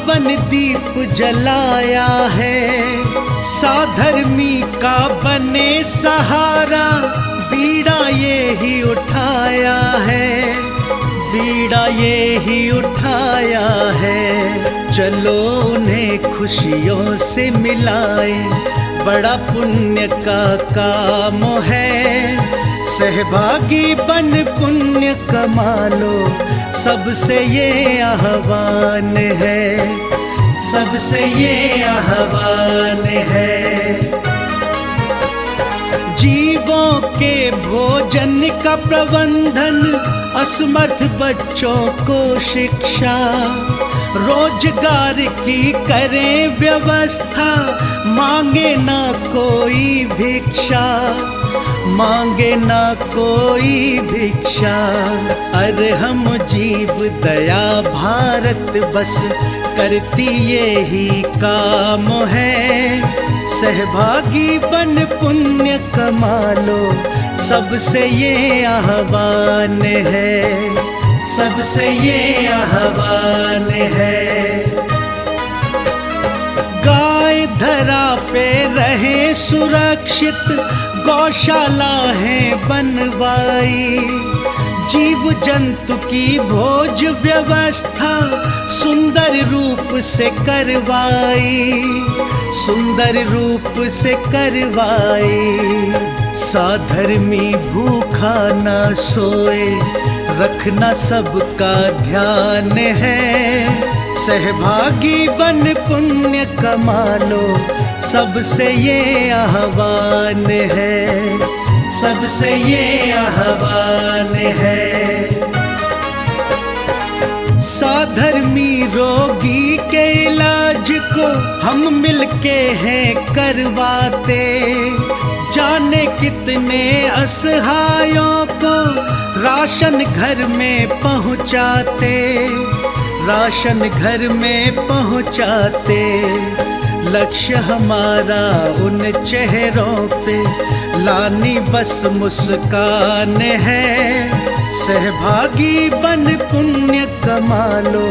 पावन दीप जलाया है, साधर्मी का बने सहारा, बीड़ा ये ही उठाया है, बीड़ा ये ही उठाया है। चलो उन्हें खुशियों से मिलाए, बड़ा पुण्य का काम है। सहभागी बन पुण्य कमा लो, सबसे ये आह्वान है, सबसे ये आह्वान है। जीवों के भोजन का प्रबंधन, असमर्थ बच्चों को शिक्षा, रोजगार की करें व्यवस्था, मांगे ना कोई भिक्षा, मांगे ना कोई भिक्षा। अरे हम जीव दया भारत बस करती ये ही काम है। सहभागी बन पुण्य कमा लो, सबसे ये आह्वान है, सबसे ये आह्वान है। गाय धरा पे रहे सुरक्षित, गौशाला है बनवाई, जीव जंतु की भोज व्यवस्था सुंदर रूप से करवाई, सुंदर रूप से करवाई। साधर्मी भूखा ना सोए, रखना सबका ध्यान है। सहभागी बन पुण्य कमा लो, सबसे ये आह्वान है, सबसे ये आह्वान है। साधर्मी रोगी के इलाज को हम मिलके हैं करवाते, जाने कितने असहायों को राशन घर में पहुंचाते, राशन घर में पहुंचाते। लक्ष्य हमारा उन चेहरों पे लानी बस मुस्कान है। सहभागी बन पुण्य कमा लो,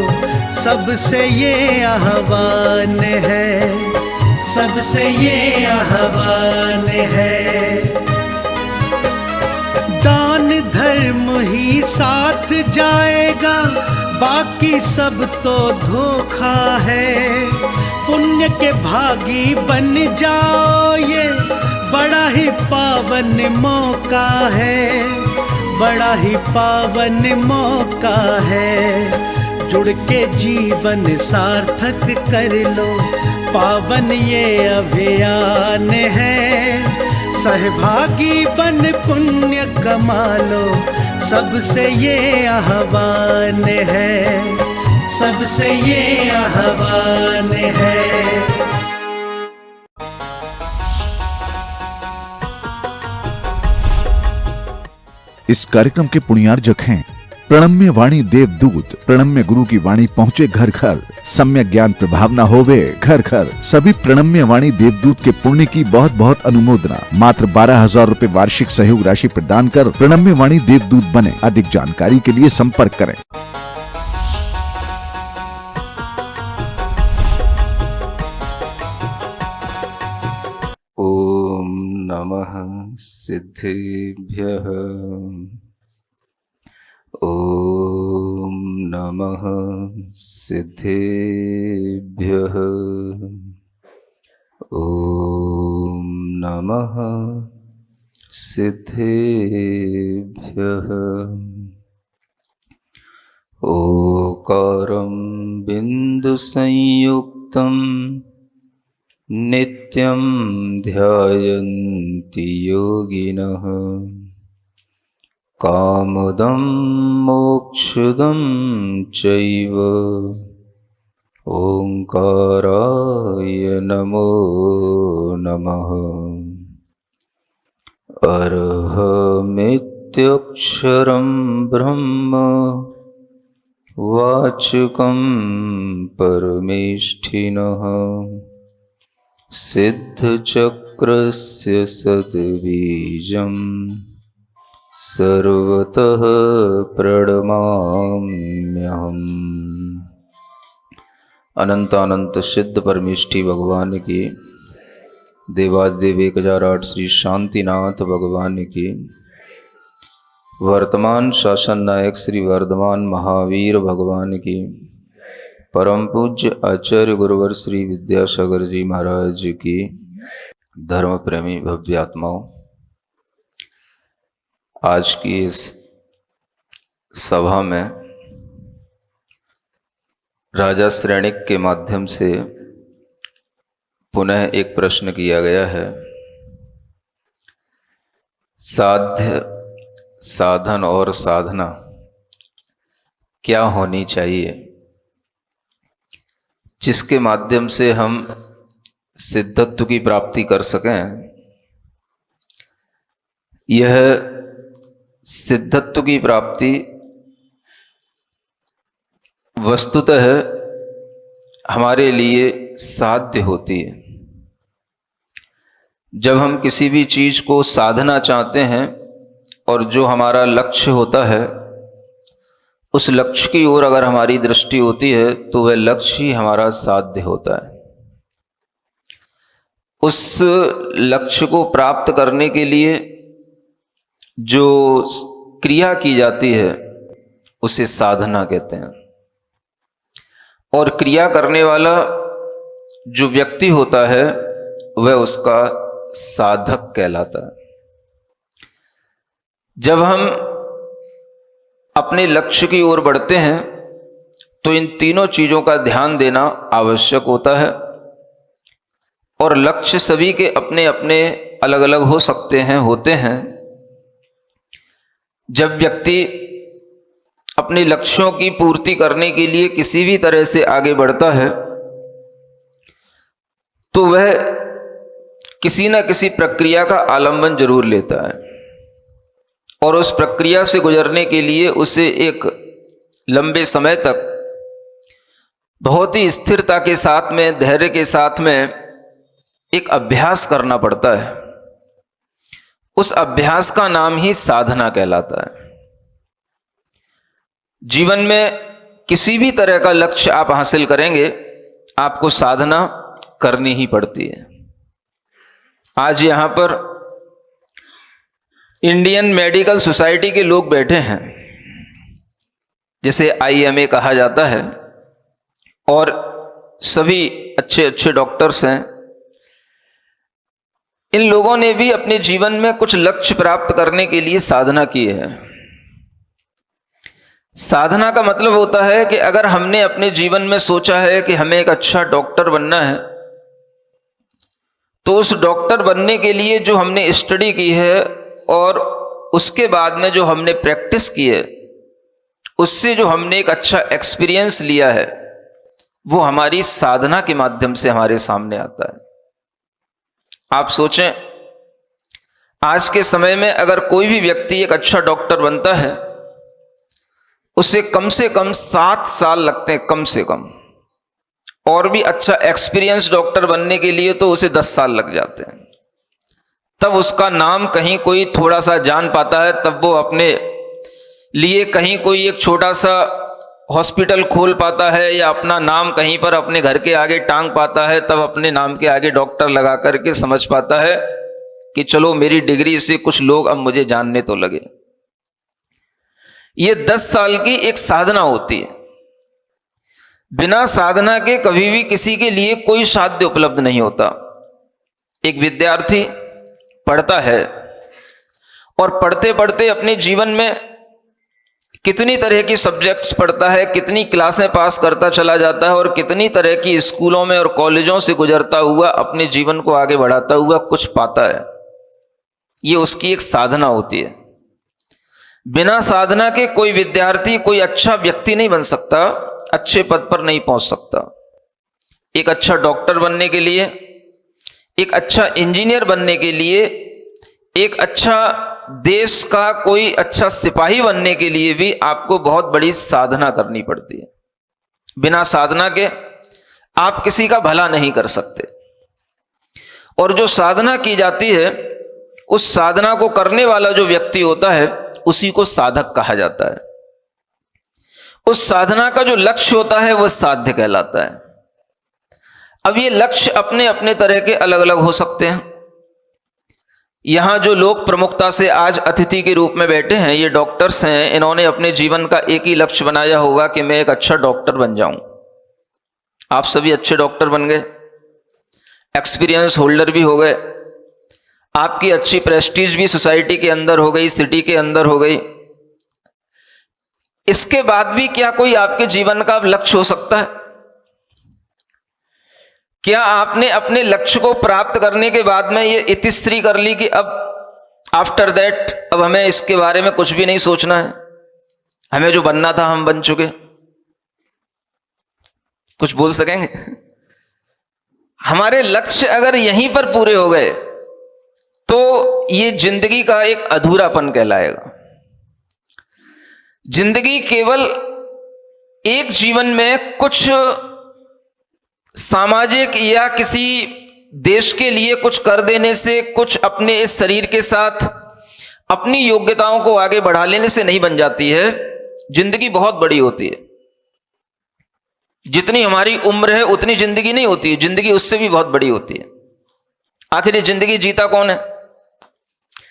सबसे ये आह्वान है, सबसे ये आह्वान है। दान धर्म ही साथ जाएगा, बाकी सब तो धोखा है। पुण्य के भागी बन जाओ, ये बड़ा ही पावन मौका है, बड़ा ही पावन मौका है। जुड़ के जीवन सार्थक कर लो, पावन ये अभियान है। सहभागी बन पुण्य कमा लो, सबसे ये आह्वान है, सबसे ये आह्वान है। इस कार्यक्रम के पुण्यार्जक हैं प्रणम्य वाणी देवदूत। प्रणम्य गुरु की वाणी पहुँचे घर घर, सम्यक ज्ञान प्रभावना होवे घर घर। सभी प्रणम्य वाणी देवदूत के पुण्य की बहुत बहुत अनुमोदना। मात्र 12,000 रुपए वार्षिक सहयोग राशि प्रदान कर प्रणम्य वाणी देवदूत बने। अधिक जानकारी के लिए संपर्क करें। ओम नमः सिद्धेभ्यः। ओम नमः सिद्धेभ्यः। ओम नमः सिद्धेभ्यः। ओकारं बिन्दुसंयुक्तं नित्यं ध्यायन्ति योगिनः। कामदं मोक्षदं चैव ओंकाराय नमो नमः। अर्हमित्यक्षरं ब्रह्म वाचकं परमेष्ठिनः। सिद्धचक्रस्य सद्बीजं सर्वतः प्रणमाम्यहम्। अनंत अनंत सिद्ध परमेष्ठी भगवान की, देवादेव 1008 श्री शांतिनाथ भगवान की, वर्तमान शासन नायक श्री वर्धमान महावीर भगवान की, परम पूज्य आचार्य गुरुवर श्री विद्यासागर जी महाराज की, धर्म प्रेमी भव्य आत्माओं, आज की इस सभा में राजा श्रेणिक के माध्यम से पुनः एक प्रश्न किया गया है। साध्य, साधन और साधना क्या होनी चाहिए जिसके माध्यम से हम सिद्धत्व की प्राप्ति कर सकें। यह सिद्धत्व की प्राप्ति वस्तुतः हमारे लिए साध्य होती है। जब हम किसी भी चीज को साधना चाहते हैं और जो हमारा लक्ष्य होता है उस लक्ष्य की ओर अगर हमारी दृष्टि होती है तो वह लक्ष्य ही हमारा साध्य होता है। उस लक्ष्य को प्राप्त करने के लिए जो क्रिया की जाती है उसे साधना कहते हैं, और क्रिया करने वाला जो व्यक्ति होता है वह उसका साधक कहलाता है। जब हम अपने लक्ष्य की ओर बढ़ते हैं तो इन तीनों चीजों का ध्यान देना आवश्यक होता है, और लक्ष्य सभी के अपने अपने अलग अलग हो सकते हैं, होते हैं। जब व्यक्ति अपने लक्ष्यों की पूर्ति करने के लिए किसी भी तरह से आगे बढ़ता है तो वह किसी न किसी प्रक्रिया का आलंबन जरूर लेता है, और उस प्रक्रिया से गुजरने के लिए उसे एक लंबे समय तक बहुत ही स्थिरता के साथ में, धैर्य के साथ में एक अभ्यास करना पड़ता है। उस अभ्यास का नाम ही साधना कहलाता है। जीवन में किसी भी तरह का लक्ष्य आप हासिल करेंगे, आपको साधना करनी ही पड़ती है। आज यहां पर इंडियन मेडिकल सोसाइटी के लोग बैठे हैं, जिसे IMA कहा जाता है, और सभी अच्छे अच्छे डॉक्टर्स हैं। इन लोगों ने भी अपने जीवन में कुछ लक्ष्य प्राप्त करने के लिए साधना की है। साधना का मतलब होता है कि अगर हमने अपने जीवन में सोचा है कि हमें एक अच्छा डॉक्टर बनना है, तो उस डॉक्टर बनने के लिए जो हमने स्टडी की है और उसके बाद में जो हमने प्रैक्टिस की है, उससे जो हमने एक अच्छा एक्सपीरियंस लिया है, वो हमारी साधना के माध्यम से हमारे सामने आता है। आप सोचें, आज के समय में अगर कोई भी व्यक्ति एक अच्छा डॉक्टर बनता है, उसे कम से कम 7 साल लगते हैं, कम से कम, और भी अच्छा एक्सपीरियंस डॉक्टर बनने के लिए तो उसे 10 साल लग जाते हैं। तब उसका नाम कहीं कोई थोड़ा सा जान पाता है, तब वो अपने लिए कहीं कोई एक छोटा सा हॉस्पिटल खोल पाता है, या अपना नाम कहीं पर अपने घर के आगे टांग पाता है। तब अपने नाम के आगे डॉक्टर लगा करके समझ पाता है कि चलो मेरी डिग्री से कुछ लोग अब मुझे जानने तो लगे। ये 10 साल की एक साधना होती है। बिना साधना के कभी भी किसी के लिए कोई साध्य उपलब्ध नहीं होता। एक विद्यार्थी पढ़ता है और पढ़ते पढ़ते अपने जीवन में कितनी तरह की सब्जेक्ट्स पढ़ता है, कितनी क्लासें पास करता चला जाता है, और कितनी तरह की स्कूलों में और कॉलेजों से गुजरता हुआ अपने जीवन को आगे बढ़ाता हुआ कुछ पाता है। ये उसकी एक साधना होती है। बिना साधना के कोई विद्यार्थी कोई अच्छा व्यक्ति नहीं बन सकता, अच्छे पद पर नहीं पहुंच सकता। एक अच्छा डॉक्टर बनने के लिए, एक अच्छा इंजीनियर बनने के लिए, एक अच्छा देश का कोई अच्छा सिपाही बनने के लिए भी आपको बहुत बड़ी साधना करनी पड़ती है। बिना साधना के आप किसी का भला नहीं कर सकते। और जो साधना की जाती है, उस साधना को करने वाला जो व्यक्ति होता है उसी को साधक कहा जाता है। उस साधना का जो लक्ष्य होता है वह साध्य कहलाता है। अब ये लक्ष्य अपने अपने तरह के अलग अलग हो सकते हैं। यहां जो लोग प्रमुखता से आज अतिथि के रूप में बैठे हैं, ये डॉक्टर्स हैं। इन्होंने अपने जीवन का एक ही लक्ष्य बनाया होगा कि मैं एक अच्छा डॉक्टर बन जाऊं। आप सभी अच्छे डॉक्टर बन गए, एक्सपीरियंस होल्डर भी हो गए, आपकी अच्छी प्रेस्टीज भी सोसाइटी के अंदर हो गई, सिटी के अंदर हो गई। इसके बाद भी क्या कोई आपके जीवन का लक्ष्य हो सकता है? क्या आपने अपने लक्ष्य को प्राप्त करने के बाद में ये इतिश्री कर ली कि अब आफ्टर दैट अब हमें इसके बारे में कुछ भी नहीं सोचना है, हमें जो बनना था हम बन चुके? कुछ बोल सकेंगे? हमारे लक्ष्य अगर यहीं पर पूरे हो गए तो ये जिंदगी का एक अधूरापन कहलाएगा। जिंदगी केवल एक जीवन में कुछ सामाजिक या किसी देश के लिए कुछ कर देने से, कुछ अपने इस शरीर के साथ अपनी योग्यताओं को आगे बढ़ा लेने से नहीं बन जाती है। जिंदगी बहुत बड़ी होती है। जितनी हमारी उम्र है उतनी जिंदगी नहीं होती है, जिंदगी उससे भी बहुत बड़ी होती है। आखिर ये जिंदगी जीता कौन है?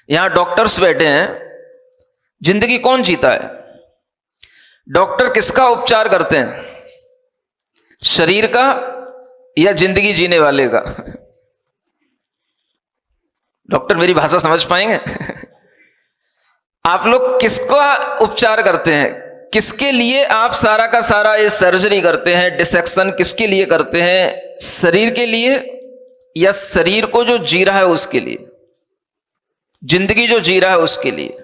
यहां डॉक्टर्स बैठे हैं, जिंदगी कौन जीता है? डॉक्टर किसका उपचार करते हैं? शरीर का या जिंदगी जीने वाले का? डॉक्टर मेरी भाषा समझ पाएंगे? आप लोग किसका उपचार करते हैं? किसके लिए आप सारा का सारा ये सर्जरी करते हैं, डिसेक्शन किसके लिए करते हैं? शरीर के लिए या शरीर को जो जी रहा है उसके लिए? जिंदगी जो जी रहा है उसके लिए।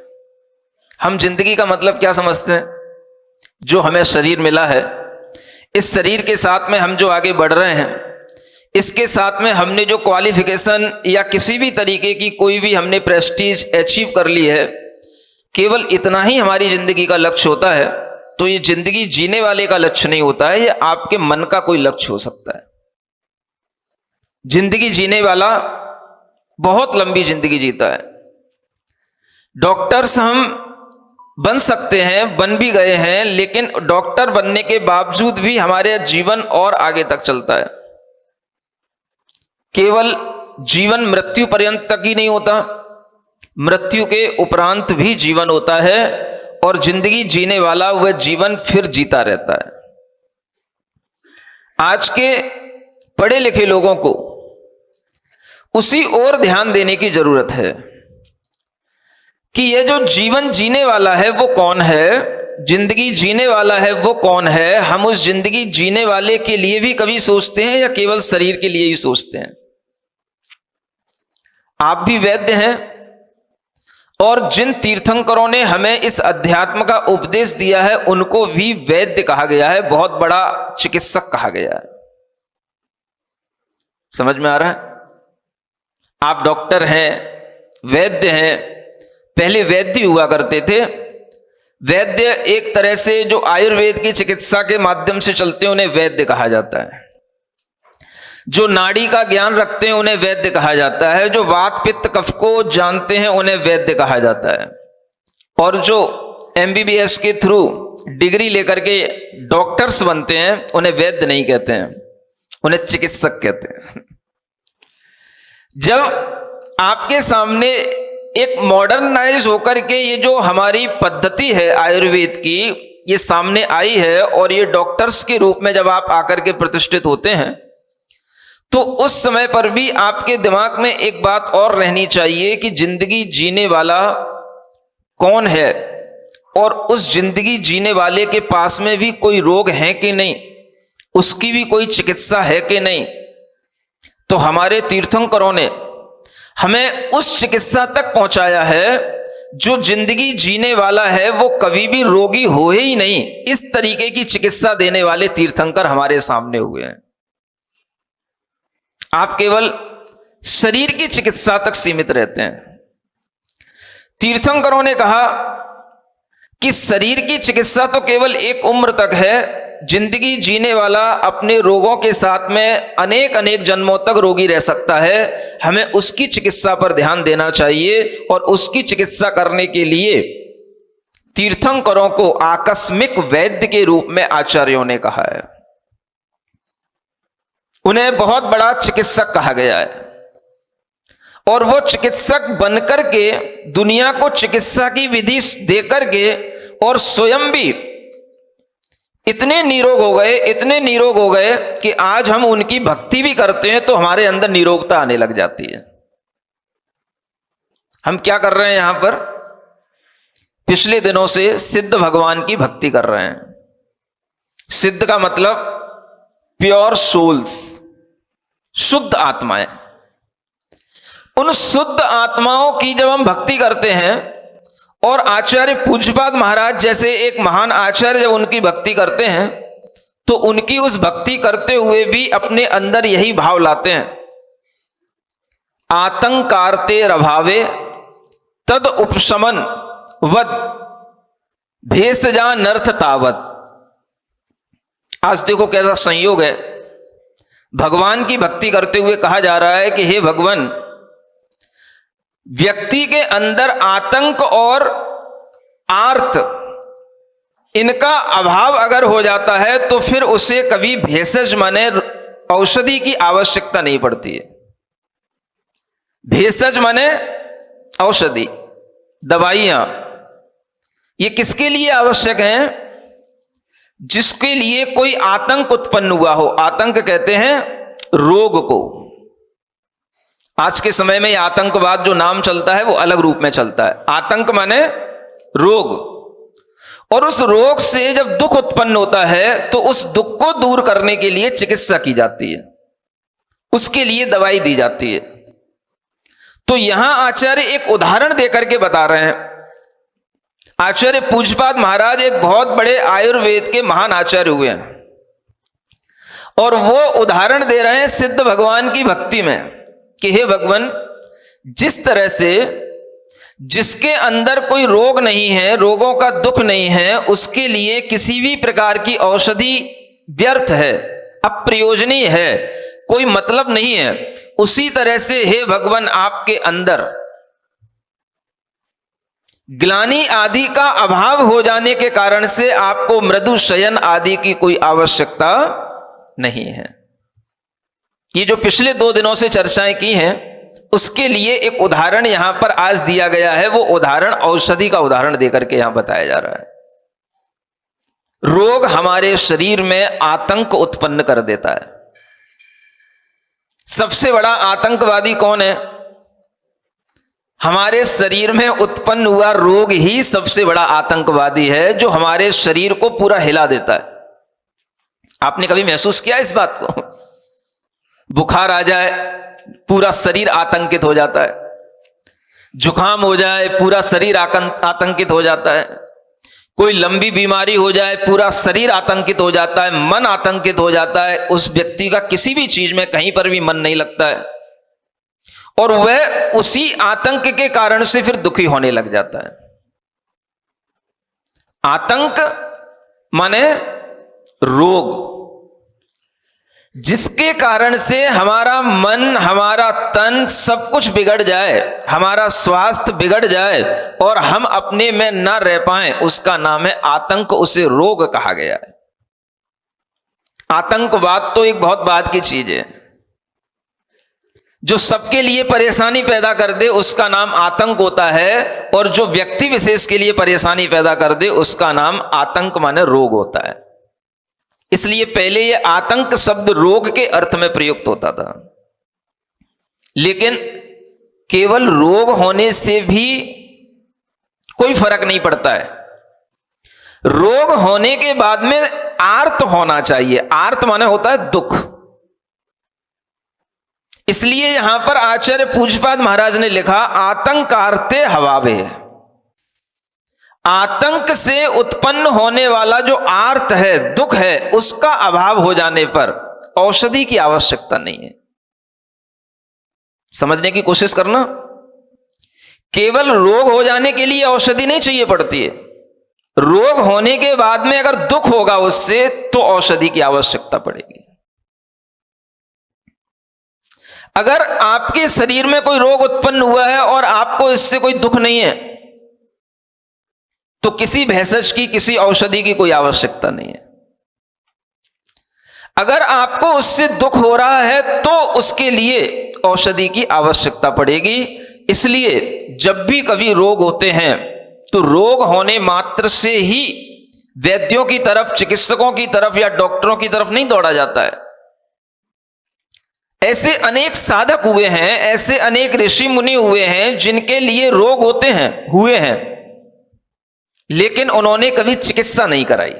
हम जिंदगी का मतलब क्या समझते हैं? जो हमें शरीर मिला है, इस शरीर के साथ में हम जो आगे बढ़ रहे हैं, इसके साथ में हमने जो क्वालिफिकेशन या किसी भी तरीके की कोई भी हमने प्रेस्टीज अचीव कर ली है, केवल इतना ही हमारी जिंदगी का लक्ष्य होता है। तो ये जिंदगी जीने वाले का लक्ष्य नहीं होता है, ये आपके मन का कोई लक्ष्य हो सकता है। जिंदगी जीने वाला बहुत लंबी जिंदगी जीता है। डॉक्टर्स हम बन सकते हैं, बन भी गए हैं, लेकिन डॉक्टर बनने के बावजूद भी हमारे जीवन और आगे तक चलता है। केवल जीवन मृत्यु पर्यंत तक ही नहीं होता, मृत्यु के उपरांत भी जीवन होता है, और जिंदगी जीने वाला वह जीवन फिर जीता रहता है। आज के पढ़े लिखे लोगों को उसी ओर ध्यान देने की जरूरत है कि यह जो जीवन जीने वाला है वो कौन है, जिंदगी जीने वाला है वो कौन है। हम उस जिंदगी जीने वाले के लिए भी कभी सोचते हैं या केवल शरीर के लिए ही सोचते हैं? आप भी वैद्य हैं, और जिन तीर्थंकरों ने हमें इस अध्यात्म का उपदेश दिया है उनको भी वैद्य कहा गया है, बहुत बड़ा चिकित्सक कहा गया है। समझ में आ रहा है? आप डॉक्टर हैं, वैद्य हैं। पहले वैद्य हुआ करते थे। वैद्य एक तरह से जो आयुर्वेद की चिकित्सा के माध्यम से चलते हैं उन्हें वैद्य कहा जाता है। जो नाड़ी का ज्ञान रखते हैं उन्हें वैद्य कहा जाता है। जो वात पित्त कफ को जानते हैं उन्हें वैद्य कहा जाता है। और जो MBBS के थ्रू डिग्री लेकर के डॉक्टर्स बनते हैं उन्हें वैद्य नहीं कहते हैं, उन्हें चिकित्सक कहते हैं। जब आपके सामने एक मॉडर्नाइज होकर के ये जो हमारी पद्धति है आयुर्वेद की, ये सामने आई है, और ये डॉक्टर्स के रूप में जब आप आकर के प्रतिष्ठित होते हैं, तो उस समय पर भी आपके दिमाग में एक बात और रहनी चाहिए कि जिंदगी जीने वाला कौन है, और उस जिंदगी जीने वाले के पास में भी कोई रोग है कि नहीं, उसकी भी कोई चिकित्सा है कि नहीं। तो हमारे तीर्थंकरों ने हमें उस चिकित्सा तक पहुंचाया है जो जिंदगी जीने वाला है वो कभी भी रोगी हो ही नहीं। इस तरीके की चिकित्सा देने वाले तीर्थंकर हमारे सामने हुए हैं। आप केवल शरीर की चिकित्सा तक सीमित रहते हैं। तीर्थंकरों ने कहा कि शरीर की चिकित्सा तो केवल एक उम्र तक है, जिंदगी जीने वाला अपने रोगों के साथ में अनेक अनेक जन्मों तक रोगी रह सकता है। हमें उसकी चिकित्सा पर ध्यान देना चाहिए, और उसकी चिकित्सा करने के लिए तीर्थंकरों को आकस्मिक वैद्य के रूप में आचार्यों ने कहा है। उन्हें बहुत बड़ा चिकित्सक कहा गया है, और वो चिकित्सक बनकर के दुनिया को चिकित्सा की विधि देकर के और स्वयं भी इतने निरोग हो गए कि आज हम उनकी भक्ति भी करते हैं तो हमारे अंदर निरोगता आने लग जाती है। हम क्या कर रहे हैं यहां पर? पिछले दिनों से सिद्ध भगवान की भक्ति कर रहे हैं। सिद्ध का मतलब प्योर सोल्स, शुद्ध आत्माएं। उन शुद्ध आत्माओं की जब हम भक्ति करते हैं, और आचार्य पूज्यपाद महाराज जैसे एक महान आचार्य जब उनकी भक्ति करते हैं, तो उनकी उस भक्ति करते हुए भी अपने अंदर यही भाव लाते हैं, आतंकारते रभावे तद उपशमन वद भेषजा नर्थ तावत। आज देखो कैसा संयोग है, भगवान की भक्ति करते हुए कहा जा रहा है कि हे भगवान, व्यक्ति के अंदर आतंक और आर्त इनका अभाव अगर हो जाता है तो फिर उसे कभी भेषज माने औषधि की आवश्यकता नहीं पड़ती है। भेषज माने औषधि, दवाइयां। ये किसके लिए आवश्यक हैं? जिसके लिए कोई आतंक उत्पन्न हुआ हो। आतंक कहते हैं रोग को। आज के समय में आतंकवाद जो नाम चलता है वो अलग रूप में चलता है। आतंक माने रोग, और उस रोग से जब दुख उत्पन्न होता है तो उस दुख को दूर करने के लिए चिकित्सा की जाती है, उसके लिए दवाई दी जाती है। तो यहां आचार्य एक उदाहरण देकर के बता रहे हैं। आचार्य पूज्यपाद महाराज एक बहुत बड़े आयुर्वेद के महान आचार्य हुए हैं, और वो उदाहरण दे रहे हैं सिद्ध भगवान की भक्ति में कि हे भगवान, जिस तरह से जिसके अंदर कोई रोग नहीं है, रोगों का दुख नहीं है, उसके लिए किसी भी प्रकार की औषधि व्यर्थ है, अप्रयोजनीय है, कोई मतलब नहीं है, उसी तरह से हे भगवान आपके अंदर ग्लानि आदि का अभाव हो जाने के कारण से आपको मृदु शयन आदि की कोई आवश्यकता नहीं है। ये जो पिछले 2 दिनों से चर्चाएं की हैं, उसके लिए एक उदाहरण यहां पर आज दिया गया है। वो उदाहरण औषधि का उदाहरण देकर के यहां बताया जा रहा है। रोग हमारे शरीर में आतंक उत्पन्न कर देता है। सबसे बड़ा आतंकवादी कौन है? हमारे शरीर में उत्पन्न हुआ रोग ही सबसे बड़ा आतंकवादी है, जो हमारे शरीर को पूरा हिला देता है। आपने कभी महसूस किया इस बात को? बुखार आ जाए पूरा शरीर आतंकित हो जाता है, जुकाम हो जाए पूरा शरीर आतंकित हो जाता है, कोई लंबी बीमारी हो जाए पूरा शरीर आतंकित हो जाता है, मन आतंकित हो जाता है, उस व्यक्ति का किसी भी चीज में कहीं पर भी मन नहीं लगता है, और वह उसी आतंक के कारण से फिर दुखी होने लग जाता है। आतंक माने रोग, जिसके कारण से हमारा मन, हमारा तन सब कुछ बिगड़ जाए, हमारा स्वास्थ्य बिगड़ जाए और हम अपने में ना रह पाएं, उसका नाम है आतंक। उसे रोग कहा गया है। आतंकवाद तो एक बहुत बाद की चीज है। जो सबके लिए परेशानी पैदा कर दे उसका नाम आतंक होता है, और जो व्यक्ति विशेष के लिए परेशानी पैदा कर दे उसका नाम आतंक माने रोग होता है। इसलिए पहले यह आतंक शब्द रोग के अर्थ में प्रयुक्त होता था, लेकिन केवल रोग होने से भी कोई फर्क नहीं पड़ता है। रोग होने के बाद में आर्त होना चाहिए। आर्त माने होता है दुख। इसलिए यहां पर आचार्य पूज्यपाद महाराज ने लिखा, आतंकारते हवावे। आतंक से उत्पन्न होने वाला जो आर्त है, दुख है, उसका अभाव हो जाने पर औषधि की आवश्यकता नहीं है। समझने की कोशिश करना। केवल रोग हो जाने के लिए औषधि नहीं चाहिए पड़ती है। रोग होने के बाद में अगर दुख होगा उससे, तो औषधि की आवश्यकता पड़ेगी। अगर आपके शरीर में कोई रोग उत्पन्न हुआ है और आपको इससे कोई दुख नहीं है, तो किसी भेषज की, किसी औषधि की कोई आवश्यकता नहीं है। अगर आपको उससे दुख हो रहा है तो उसके लिए औषधि की आवश्यकता पड़ेगी। इसलिए जब भी कभी रोग होते हैं तो रोग होने मात्र से ही वैद्यों की तरफ, चिकित्सकों की तरफ या डॉक्टरों की तरफ नहीं दौड़ा जाता है। ऐसे अनेक साधक हुए हैं, ऐसे अनेक ऋषि मुनि हुए हैं जिनके लिए रोग हुए हैं, लेकिन उन्होंने कभी चिकित्सा नहीं कराई।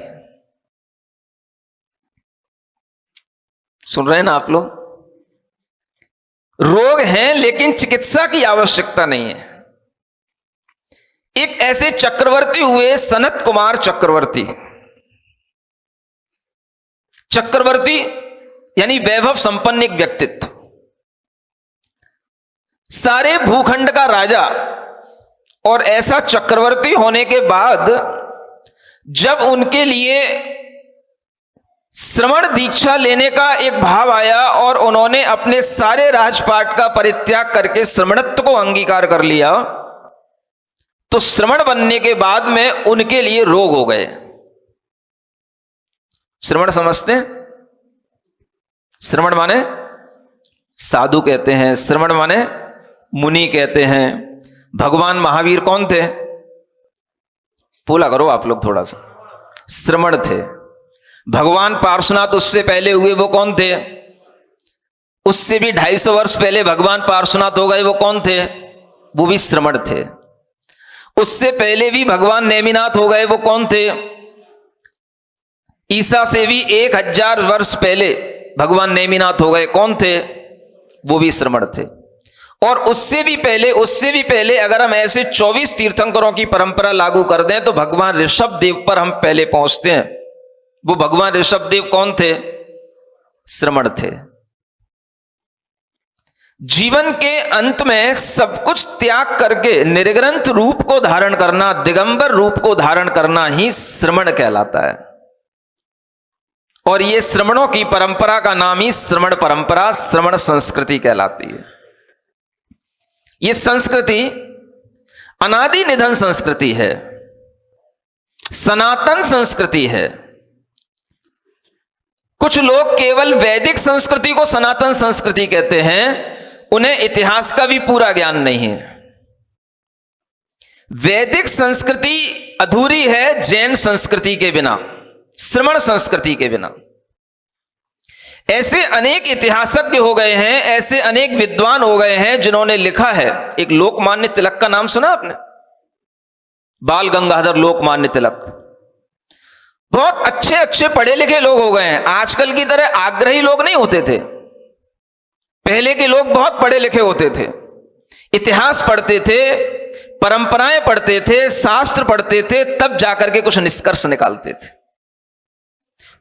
सुन रहे हैं ना आप लोग? रोग हैं लेकिन चिकित्सा की आवश्यकता नहीं है। एक ऐसे चक्रवर्ती हुए, सनत कुमार चक्रवर्ती। चक्रवर्ती यानी वैभव संपन्न एक व्यक्तित्व, सारे भूखंड का राजा। और ऐसा चक्रवर्ती होने के बाद जब उनके लिए श्रवण दीक्षा लेने का एक भाव आया और उन्होंने अपने सारे राजपाट का परित्याग करके श्रवणत्व को अंगीकार कर लिया, तो श्रवण बनने के बाद में उनके लिए रोग हो गए। श्रवण समझते हैं? श्रवण माने साधु कहते हैं, श्रवण माने मुनि कहते हैं। भगवान महावीर कौन थे? बोला करो आप लोग थोड़ा सा। श्रवण थे। भगवान पार्श्वनाथ उससे पहले हुए, वो कौन थे? उससे भी 250 वर्ष पहले भगवान पार्श्वनाथ हो गए, वो कौन थे? वो भी श्रवण थे। उससे पहले भी भगवान नेमिनाथ हो गए, वो कौन थे? ईसा से भी 1000 वर्ष पहले भगवान नेमिनाथ हो गए, कौन थे? वो भी श्रवण थे। और उससे भी पहले अगर हम ऐसे 24 तीर्थंकरों की परंपरा लागू कर दें तो भगवान ऋषभ देव पर हम पहले पहुंचते हैं। वो भगवान ऋषभ देव कौन थे? श्रवण थे। जीवन के अंत में सब कुछ त्याग करके निर्ग्रंथ रूप को धारण करना, दिगंबर रूप को धारण करना ही श्रवण कहलाता है। और ये श्रवणों की परंपरा का नाम ही श्रवण परंपरा, श्रवण संस्कृति कहलाती है। ये संस्कृति अनादि निधन संस्कृति है, सनातन संस्कृति है। कुछ लोग केवल वैदिक संस्कृति को सनातन संस्कृति कहते हैं, उन्हें इतिहास का भी पूरा ज्ञान नहीं है। वैदिक संस्कृति अधूरी है जैन संस्कृति के बिना, श्रवण संस्कृति के बिना। ऐसे अनेक इतिहासज्ञ हो गए हैं, ऐसे अनेक विद्वान हो गए हैं जिन्होंने लिखा है। एक लोकमान्य तिलक का नाम सुना आपने? बाल गंगाधर लोकमान्य तिलक। बहुत अच्छे अच्छे पढ़े लिखे लोग हो गए हैं। आजकल की तरह आग्रही लोग नहीं होते थे। पहले के लोग बहुत पढ़े लिखे होते थे, इतिहास पढ़ते थे, परंपराएं पढ़ते थे, शास्त्र पढ़ते थे, तब जाकर के कुछ निष्कर्ष निकालते थे।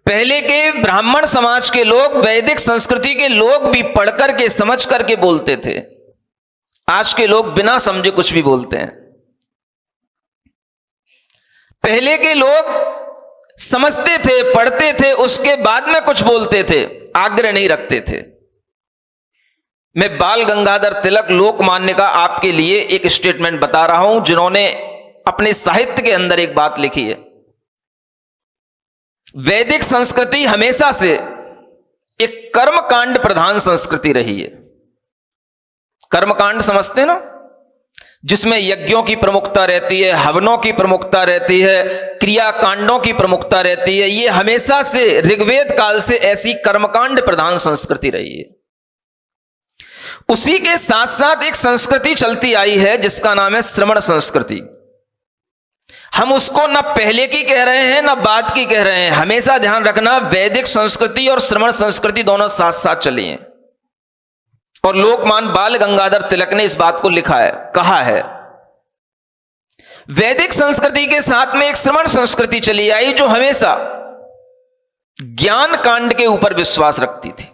पहले के ब्राह्मण समाज के लोग, वैदिक संस्कृति के लोग भी पढ़ करके, समझ करके बोलते थे। आज के लोग बिना समझे कुछ भी बोलते हैं। पहले के लोग समझते थे, पढ़ते थे, उसके बाद में कुछ बोलते थे, आग्रह नहीं रखते थे। मैं बाल गंगाधर तिलक लोकमान्य का आपके लिए एक स्टेटमेंट बता रहा हूं, जिन्होंने अपने साहित्य के अंदर एक बात लिखी है। वैदिक संस्कृति हमेशा से एक कर्मकांड प्रधान संस्कृति रही है। कर्मकांड समझते हैं ना, जिसमें यज्ञों की प्रमुखता रहती है, हवनों की प्रमुखता रहती है, क्रियाकांडों की प्रमुखता रहती है। ये हमेशा से ऋग्वेद काल से ऐसी कर्मकांड प्रधान संस्कृति रही है। उसी के साथ साथ एक संस्कृति चलती आई है जिसका नाम है श्रवण संस्कृति। हम उसको न पहले की कह रहे हैं न बाद की कह रहे हैं। हमेशा ध्यान रखना, वैदिक संस्कृति और श्रवण संस्कृति दोनों साथ साथ चली हैं। और लोकमान्य बाल गंगाधर तिलक ने इस बात को लिखा है, कहा है। वैदिक संस्कृति के साथ में एक श्रवण संस्कृति चली आई जो हमेशा ज्ञान कांड के ऊपर विश्वास रखती थी।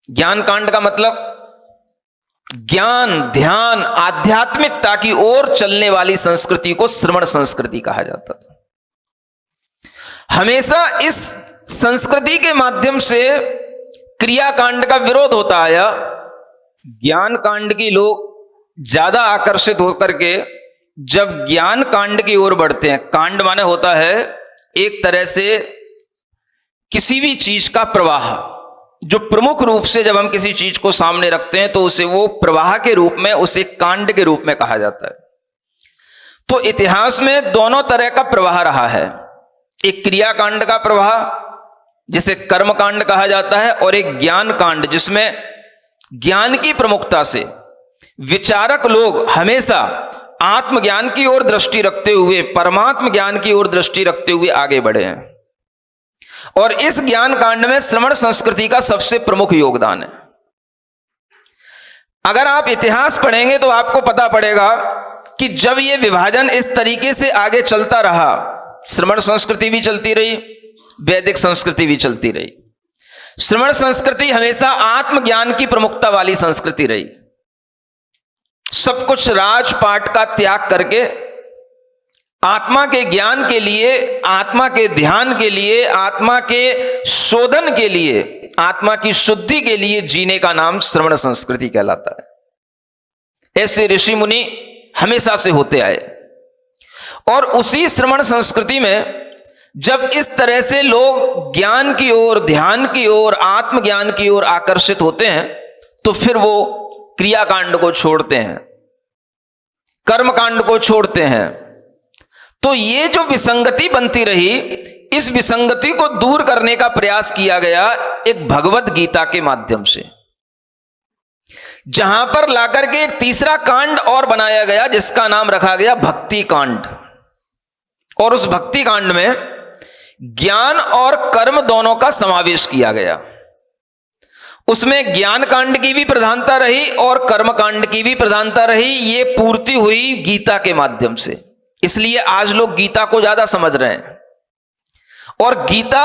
ज्ञान कांड का मतलब ज्ञान, ध्यान, आध्यात्मिकता की ओर चलने वाली संस्कृति को श्रवण संस्कृति कहा जाता था। हमेशा इस संस्कृति के माध्यम से क्रियाकांड का विरोध होता आया। ज्ञान कांड की लोग ज्यादा आकर्षित होकर के जब ज्ञान कांड की ओर बढ़ते हैं, कांड माने होता है एक तरह से किसी भी चीज का प्रवाह, जो प्रमुख रूप से जब हम किसी चीज को सामने रखते हैं तो उसे वो प्रवाह के रूप में, उसे कांड के रूप में कहा जाता है। तो इतिहास में दोनों तरह का प्रवाह रहा है, एक क्रिया कांड का प्रवाह जिसे कर्म कांड कहा जाता है, और एक ज्ञान कांड जिसमें ज्ञान की प्रमुखता से विचारक लोग हमेशा आत्मज्ञान की ओर दृष्टि रखते हुए, परमात्म ज्ञान की ओर दृष्टि रखते हुए आगे बढ़े हैं। और इस ज्ञान कांड में श्रमण संस्कृति का सबसे प्रमुख योगदान है। अगर आप इतिहास पढ़ेंगे तो आपको पता पड़ेगा कि जब यह विभाजन इस तरीके से आगे चलता रहा, श्रमण संस्कृति भी चलती रही, वैदिक संस्कृति भी चलती रही। श्रमण संस्कृति हमेशा आत्मज्ञान की प्रमुखता वाली संस्कृति रही। सब कुछ राजपाट का त्याग करके आत्मा के ज्ञान के लिए, आत्मा के ध्यान के लिए, आत्मा के शोधन के लिए, आत्मा की शुद्धि के लिए जीने का नाम श्रमण संस्कृति कहलाता है। ऐसे ऋषि मुनि हमेशा से होते आए, और उसी श्रमण संस्कृति में जब इस तरह से लोग ज्ञान की ओर, ध्यान की ओर, आत्मज्ञान की ओर आकर्षित होते हैं तो फिर वो क्रियाकांड को छोड़ते हैं, कर्मकांड को छोड़ते हैं। तो ये जो विसंगति बनती रही, इस विसंगति को दूर करने का प्रयास किया गया एक भगवत गीता के माध्यम से, जहां पर लाकर के एक तीसरा कांड और बनाया गया जिसका नाम रखा गया भक्ति कांड। और उस भक्ति कांड में ज्ञान और कर्म दोनों का समावेश किया गया। उसमें ज्ञान कांड की भी प्रधानता रही और कर्म कांड की भी प्रधानता रही। ये पूर्ति हुई गीता के माध्यम से, इसलिए आज लोग गीता को ज्यादा समझ रहे हैं। और गीता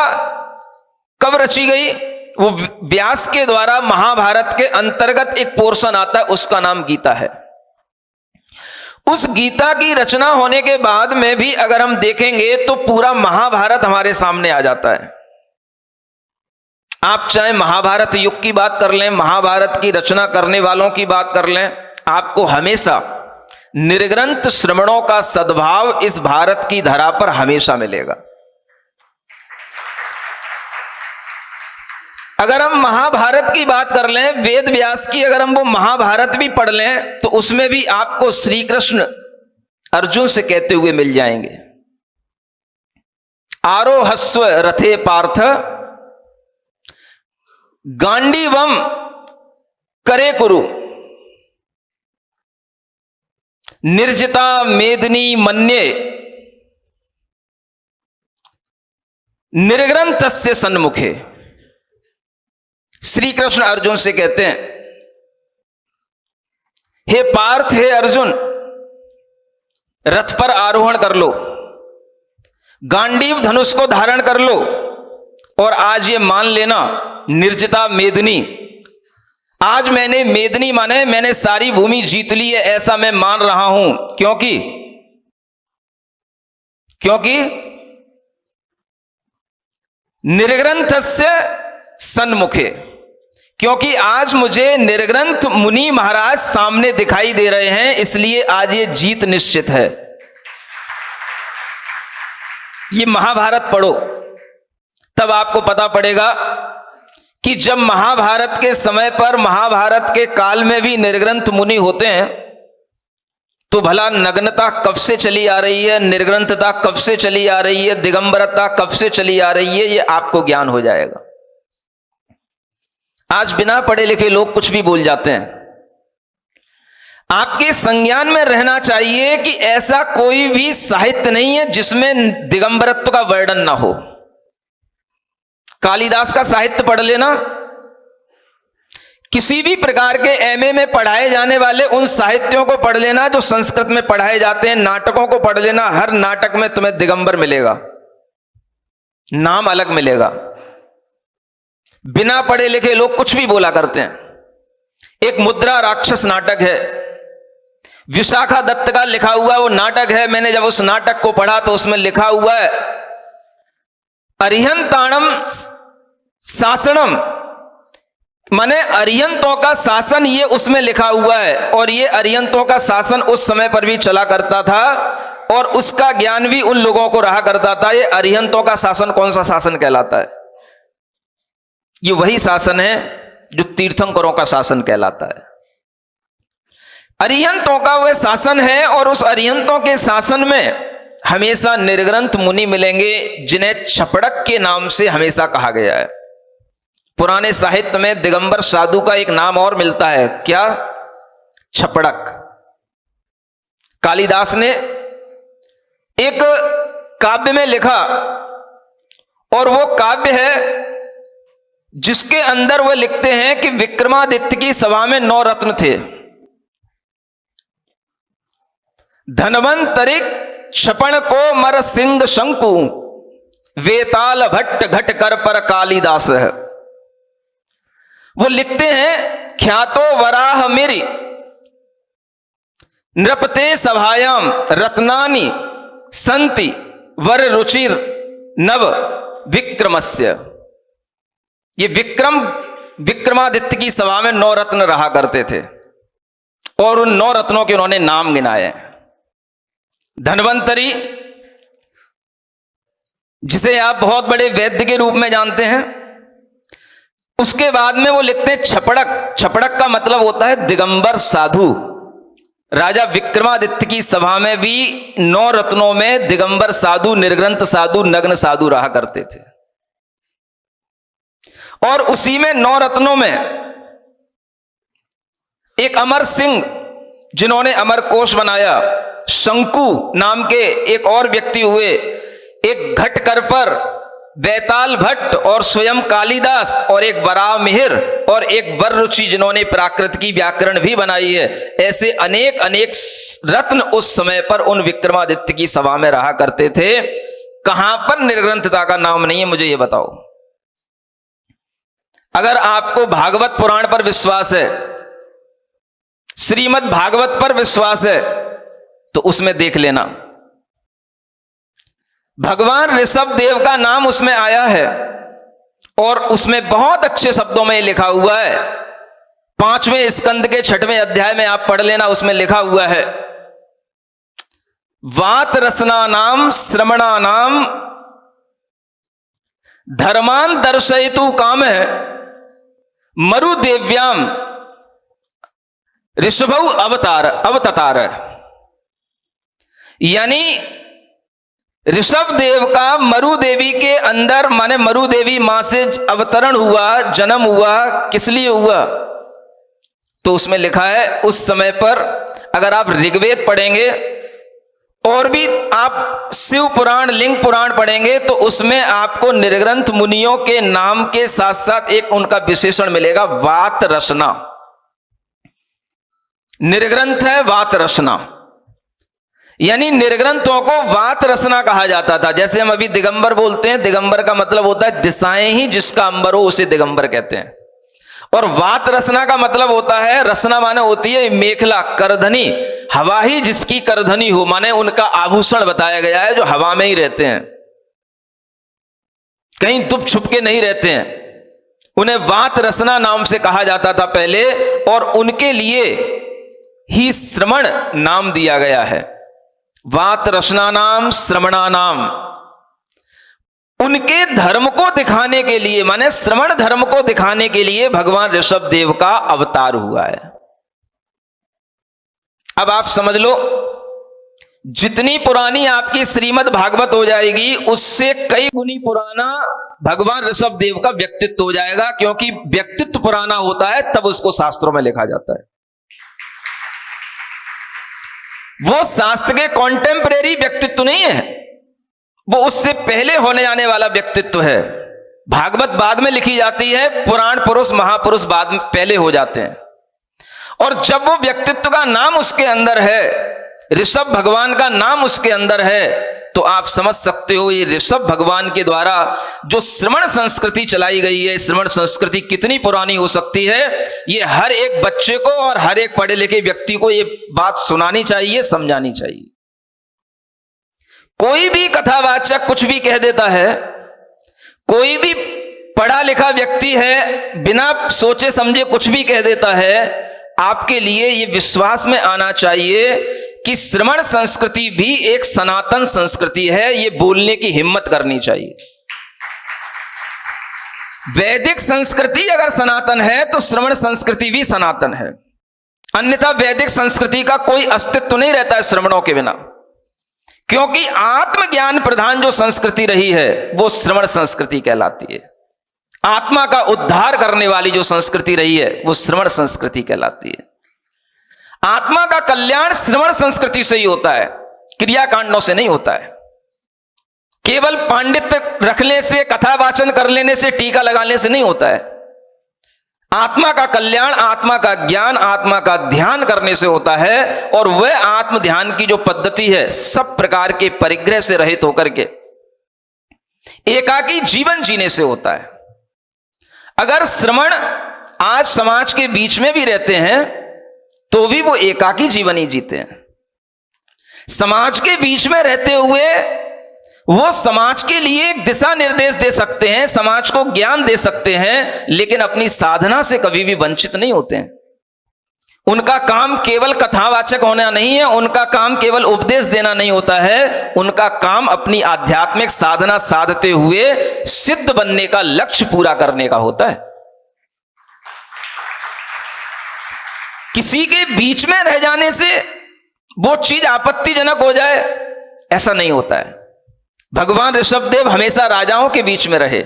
कब रची गई? वो व्यास के द्वारा महाभारत के अंतर्गत एक पोर्शन आता है, उसका नाम गीता है। उस गीता की रचना होने के बाद में भी अगर हम देखेंगे तो पूरा महाभारत हमारे सामने आ जाता है। आप चाहे महाभारत युग की बात कर लें, महाभारत की रचना करने वालों की बात कर लें, आपको हमेशा निर्ग्रंथ श्रमणों का सद्भाव इस भारत की धरा पर हमेशा मिलेगा। अगर हम महाभारत की बात कर लें, वेद व्यास की अगर हम वो महाभारत भी पढ़ लें तो उसमें भी आपको श्री कृष्ण अर्जुन से कहते हुए मिल जाएंगे, आरोहस्व रथे पार्थ गांडीवम करे कुरु निर्जिता मेदिनी मन्ये निर्ग्रंथस्य सन्मुखे। श्री कृष्ण अर्जुन से कहते हैं, हे पार्थ, हे अर्जुन, रथ पर आरोहण कर लो, गांडीव धनुष को धारण कर लो, और आज ये मान लेना निर्जिता मेदिनी, आज मैंने मेदिनी माने मैंने सारी भूमि जीत ली है, ऐसा मैं मान रहा हूं। क्योंकि निर्ग्रंथस्य सन्मुखे, क्योंकि आज मुझे निर्ग्रंथ मुनि महाराज सामने दिखाई दे रहे हैं, इसलिए आज ये जीत निश्चित है। ये महाभारत पढ़ो तब आपको पता पड़ेगा कि जब महाभारत के समय पर, महाभारत के काल में भी निर्ग्रंथ मुनि होते हैं तो भला नग्नता कब से चली आ रही है, निर्ग्रंथता कब से चली आ रही है, दिगंबरता कब से चली आ रही है, ये आपको ज्ञान हो जाएगा। आज बिना पढ़े लिखे लोग कुछ भी बोल जाते हैं। आपके संज्ञान में रहना चाहिए कि ऐसा कोई भी साहित्य नहीं है जिसमें दिगंबरत्व का वर्णन ना हो। कालिदास का साहित्य पढ़ लेना, किसी भी प्रकार के एमए में पढ़ाए जाने वाले उन साहित्यों को पढ़ लेना जो संस्कृत में पढ़ाए जाते हैं, नाटकों को पढ़ लेना, हर नाटक में तुम्हें दिगंबर मिलेगा, नाम अलग मिलेगा। बिना पढ़े लिखे लोग कुछ भी बोला करते हैं। एक मुद्रा राक्षस नाटक है, विशाखा दत्त का लिखा हुआ वो नाटक है। मैंने जब उस नाटक को पढ़ा तो उसमें लिखा हुआ है अरिहंताणम शासनम, माने अरिहंतों का शासन, ये उसमें लिखा हुआ है। और ये अरिहंतों का शासन उस समय पर भी चला करता था और उसका ज्ञान भी उन लोगों को रहा करता था। ये अरिहंतों का शासन कौन सा शासन कहलाता है? ये वही शासन है जो तीर्थंकरों का शासन कहलाता है। अरिहंतों का वह शासन है, और उस अरिहंतों के शासन में हमेशा निर्ग्रंथ मुनि मिलेंगे, जिन्हें छपड़क के नाम से हमेशा कहा गया है। पुराने साहित्य में दिगंबर साधु का एक नाम और मिलता है, क्या? छपड़क। कालिदास ने एक काव्य में लिखा, और वो काव्य है जिसके अंदर वह लिखते हैं कि विक्रमादित्य की सभा में 9 रत्न थे। धनवंतरिक क्षपण को मर सिंह शंकु, वेताल भट्ट घट कर पर कालिदास है। वो लिखते हैं, ख्यातो वराह मेरी नृपते सभायाम रत्नानि संति वर रुचिर नव विक्रमस्य। ये विक्रमादित्य की सभा में 9 रत्न रहा करते थे, और उन 9 रत्नों के उन्होंने नाम गिनाए। धन्वंतरी, जिसे आप बहुत बड़े वैद्य के रूप में जानते हैं। उसके बाद में वो लिखते हैं छपड़क। छपड़क का मतलब होता है दिगंबर साधु। राजा विक्रमादित्य की सभा में भी 9 रत्नों में दिगंबर साधु, निर्ग्रंथ साधु, नग्न साधु रहा करते थे। और उसी में 9 रत्नों में एक अमर सिंह, जिन्होंने अमर कोश बनाया, शंकु नाम के एक और व्यक्ति हुए, एक घट कर पर बैताल भट्ट और स्वयं कालिदास, और एक वराह मिहिर और एक वर रुचि, जिन्होंने प्राकृत की व्याकरण भी बनाई है। ऐसे अनेक अनेक रत्न उस समय पर उन विक्रमादित्य की सभा में रहा करते थे। कहां पर निर्ग्रंथता का नाम नहीं है, मुझे यह बताओ। अगर आपको भागवत पुराण पर विश्वास है, श्रीमद् भागवत पर विश्वास है, तो उसमें देख लेना, भगवान ऋषभ देव का नाम उसमें आया है, और उसमें बहुत अच्छे शब्दों में लिखा हुआ है। 5वें स्कंद के 6वें अध्याय में आप पढ़ लेना, उसमें लिखा हुआ है, वात रसना नाम श्रमणा नाम धर्मान दर्शयतु काम है मरुदेव्याम ऋषभौ अवतार। यानी ऋषभ देव का मरु देवी के अंदर, माने मरु देवी मां से अवतरण हुआ, जन्म हुआ। किस लिए हुआ? तो उसमें लिखा है, उस समय पर अगर आप ऋग्वेद पढ़ेंगे और भी आप शिव पुराण, लिंग पुराण पढ़ेंगे, तो उसमें आपको निर्ग्रंथ मुनियों के नाम के साथ साथ एक उनका विशेषण मिलेगा, वात रसना। निर्ग्रंथ है वात रसना, यानी निर्ग्रंथों को वात रसना कहा जाता था। जैसे हम अभी दिगंबर बोलते हैं, दिगंबर का मतलब होता है दिशाएं ही जिसका अंबर हो उसे दिगंबर कहते हैं। और वात रसना का मतलब होता है, रसना माने होती है मेखला, करधनी, हवा ही जिसकी करधनी हो, माने उनका आभूषण बताया गया है, जो हवा में ही रहते हैं, कहीं दुप छुप के नहीं रहते हैं। उन्हें वात रसना नाम से कहा जाता था पहले, और उनके लिए ही श्रमण नाम दिया गया है। वात रसना नाम, श्रमणा नाम। उनके धर्म को दिखाने के लिए, माने श्रमण धर्म को दिखाने के लिए भगवान ऋषभ देव का अवतार हुआ है। अब आप समझ लो, जितनी पुरानी आपकी श्रीमद् भागवत हो जाएगी, उससे कई गुनी पुराना भगवान ऋषभ देव का व्यक्तित्व हो जाएगा, क्योंकि व्यक्तित्व पुराना होता है तब उसको शास्त्रों में लिखा जाता है। वो शास्त्र के कॉन्टेम्परेरी व्यक्तित्व नहीं है, वो उससे पहले होने आने वाला व्यक्तित्व है। भागवत बाद में लिखी जाती है, पुराण पुरुष, महापुरुष बाद में पहले हो जाते हैं। और जब वो व्यक्तित्व का नाम उसके अंदर है, ऋषभ भगवान का नाम उसके अंदर है, तो आप समझ सकते हो ये ऋषभ भगवान के द्वारा जो श्रमण संस्कृति चलाई गई है, श्रमण संस्कृति कितनी पुरानी हो सकती है। ये हर एक बच्चे को और हर एक पढ़े लिखे व्यक्ति को ये बात सुनानी चाहिए, समझानी चाहिए। कोई भी कथावाचक कुछ भी कह देता है, कोई भी पढ़ा लिखा व्यक्ति है बिना सोचे समझे कुछ भी कह देता है, आपके लिए ये विश्वास में आना चाहिए कि श्रमण संस्कृति भी एक सनातन संस्कृति है। ये बोलने की हिम्मत करनी चाहिए। वैदिक संस्कृति अगर सनातन है तो श्रवण संस्कृति भी सनातन है, अन्यथा वैदिक संस्कृति का कोई अस्तित्व नहीं रहता है श्रवणों के बिना। क्योंकि आत्मज्ञान प्रधान जो संस्कृति रही है वो श्रवण संस्कृति कहलाती है। आत्मा का उद्धार करने वाली जो संस्कृति रही है वो श्रवण संस्कृति कहलाती है। आत्मा का कल्याण श्रवण संस्कृति से ही होता है, क्रियाकांडों से नहीं होता है। केवल पांडित्य रखने से, कथा वाचन कर लेने से, टीका लगाने से नहीं होता है। आत्मा का कल्याण, आत्मा का ज्ञान, आत्मा का ध्यान करने से होता है। और वह आत्म ध्यान की जो पद्धति है सब प्रकार के परिग्रह से रहित होकर के एकाकी जीवन जीने से होता है। अगर श्रमण आज समाज के बीच में भी रहते हैं तो भी वो एकाकी जीवन ही जीते हैं। समाज के बीच में रहते हुए वो समाज के लिए एक दिशा निर्देश दे सकते हैं, समाज को ज्ञान दे सकते हैं, लेकिन अपनी साधना से कभी भी वंचित नहीं होते हैं। उनका काम केवल कथावाचक होना नहीं है, उनका काम केवल उपदेश देना नहीं होता है, उनका काम अपनी आध्यात्मिक साधना साधते हुए सिद्ध बनने का लक्ष्य पूरा करने का होता है। किसी के बीच में रह जाने से वो चीज आपत्तिजनक हो जाए ऐसा नहीं होता है। भगवान ऋषभदेव हमेशा राजाओं के बीच में रहे।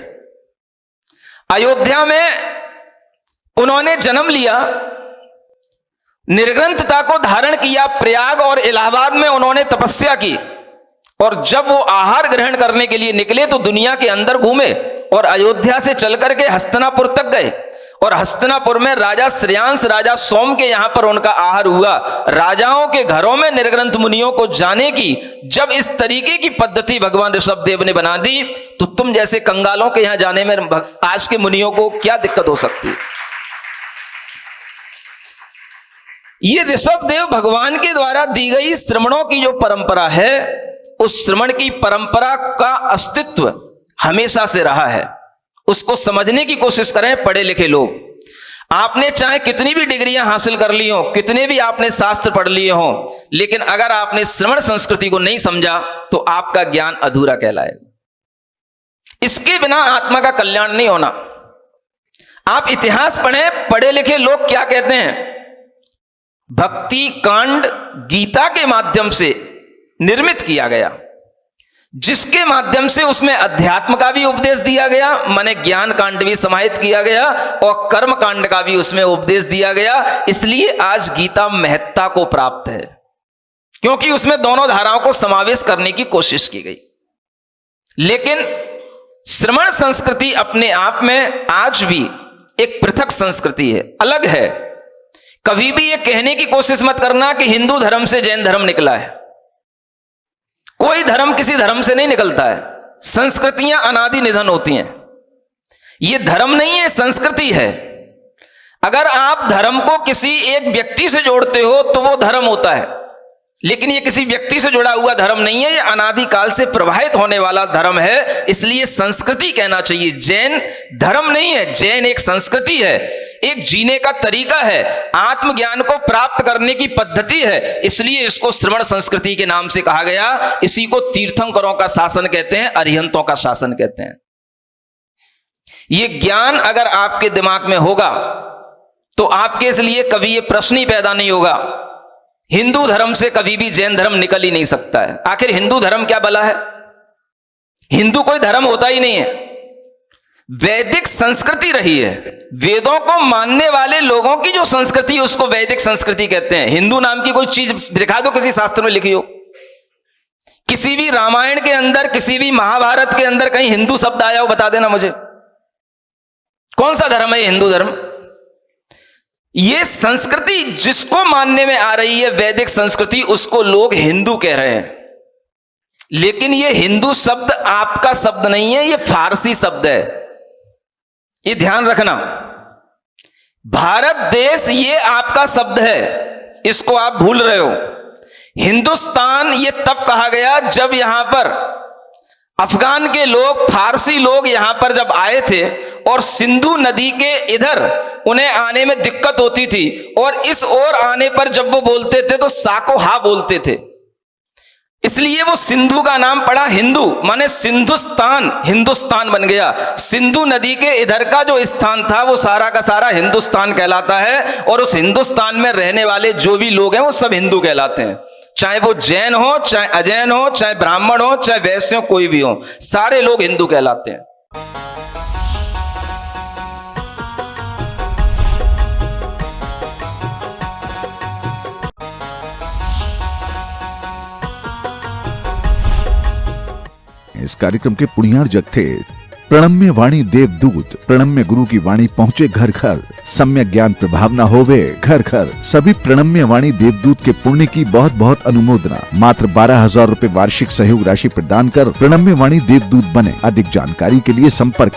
अयोध्या में उन्होंने जन्म लिया, निर्ग्रंथता को धारण किया, प्रयाग और इलाहाबाद में उन्होंने तपस्या की, और जब वो आहार ग्रहण करने के लिए निकले तो दुनिया के अंदर घूमे और अयोध्या से चल करके हस्तिनापुर तक गए। और हस्तिनापुर में राजा श्रेयांश, राजा सोम के यहां पर उनका आहार हुआ। राजाओं के घरों में निर्ग्रंथ मुनियों को जाने की जब इस तरीके की पद्धति भगवान ऋषभदेव ने बना दी तो तुम जैसे कंगालों के यहां जाने में आज के मुनियों को क्या दिक्कत हो सकती है। ये ऋषभदेव भगवान के द्वारा दी गई श्रमणों की जो परंपरा है, उस श्रमण की परंपरा का अस्तित्व हमेशा से रहा है। उसको समझने की कोशिश करें पढ़े लिखे लोग। आपने चाहे कितनी भी डिग्रियां हासिल कर ली हो, कितने भी आपने शास्त्र पढ़ लिए हो, लेकिन अगर आपने श्रवण संस्कृति को नहीं समझा तो आपका ज्ञान अधूरा कहलाएगा। इसके बिना आत्मा का कल्याण नहीं होना। आप इतिहास पढ़ें, पढ़े लिखे लोग क्या कहते हैं। भक्ति कांड गीता के माध्यम से निर्मित किया गया, जिसके माध्यम से उसमें अध्यात्म का भी उपदेश दिया गया, माने ज्ञान कांड भी समाहित किया गया, और कर्म कांड का भी उसमें उपदेश दिया गया। इसलिए आज गीता महत्ता को प्राप्त है, क्योंकि उसमें दोनों धाराओं को समावेश करने की कोशिश की गई। लेकिन श्रमण संस्कृति अपने आप में आज भी एक पृथक संस्कृति है, अलग है। कभी भी ये कहने की कोशिश मत करना कि हिंदू धर्म से जैन धर्म निकला है। कोई धर्म किसी धर्म से नहीं निकलता है। संस्कृतियां अनादि निधन होती हैं। ये धर्म नहीं है, संस्कृति है। अगर आप धर्म को किसी एक व्यक्ति से जोड़ते हो तो वो धर्म होता है, लेकिन ये किसी व्यक्ति से जुड़ा हुआ धर्म नहीं है, ये अनादि काल से प्रवाहित होने वाला धर्म है। इसलिए संस्कृति कहना चाहिए। जैन धर्म नहीं है, जैन एक संस्कृति है, एक जीने का तरीका है, आत्मज्ञान को प्राप्त करने की पद्धति है। इसलिए इसको श्रवण संस्कृति के नाम से कहा गया। इसी को तीर्थंकरों का शासन कहते हैं, अरिहंतों का शासन कहते हैं। ये ज्ञान अगर आपके दिमाग में होगा तो आपके इसलिए कभी ये प्रश्न ही पैदा नहीं होगा। हिंदू धर्म से कभी भी जैन धर्म निकल ही नहीं सकता है। आखिर हिंदू धर्म क्या भला है? हिंदू कोई धर्म होता ही नहीं है। वैदिक संस्कृति रही है। वेदों को मानने वाले लोगों की जो संस्कृति उसको वैदिक संस्कृति कहते हैं। हिंदू नाम की कोई चीज दिखा दो किसी शास्त्र में लिखी हो। किसी भी रामायण के अंदर, किसी भी महाभारत के अंदर कहीं हिंदू शब्द आया हो, बता देना मुझे। कौन सा धर्म है हिंदू धर्म? ये संस्कृति जिसको मानने में आ रही है वैदिक संस्कृति, उसको लोग हिंदू कह रहे हैं। लेकिन ये हिंदू शब्द आपका शब्द नहीं है, ये फारसी शब्द है। ये ध्यान रखना। भारत देश ये आपका शब्द है, इसको आप भूल रहे हो। हिंदुस्तान ये तब कहा गया जब यहां पर अफगान के लोग, फारसी लोग यहां पर जब आए थे और सिंधु नदी के इधर उन्हें आने में दिक्कत होती थी, और इस ओर आने पर जब वो बोलते थे तो साको हा बोलते थे। इसलिए वो सिंधु का नाम पड़ा हिंदू, माने सिंधुस्तान, हिंदुस्तान बन गया। सिंधु नदी के इधर का जो स्थान था वो सारा का सारा हिंदुस्तान कहलाता है, और उस हिंदुस्तान में रहने वाले जो भी लोग हैं वो सब हिंदू कहलाते हैं। चाहे वो जैन हो, चाहे अजैन हो, चाहे ब्राह्मण हो, चाहे वैश्य हो, कोई भी हो, सारे लोग हिंदू कहलाते हैं। इस कार्यक्रम के पुण्यार्जक थे प्रणम्य वाणी देवदूत। प्रणम्य गुरु की वाणी पहुंचे घर घर, सम्यक ज्ञान प्रभावना होवे घर घर। सभी प्रणम्य वाणी देवदूत के पुण्य की बहुत बहुत अनुमोदना। मात्र 12,000 रुपए वार्षिक सहयोग राशि प्रदान कर प्रणम्य वाणी देवदूत बने। अधिक जानकारी के लिए संपर्क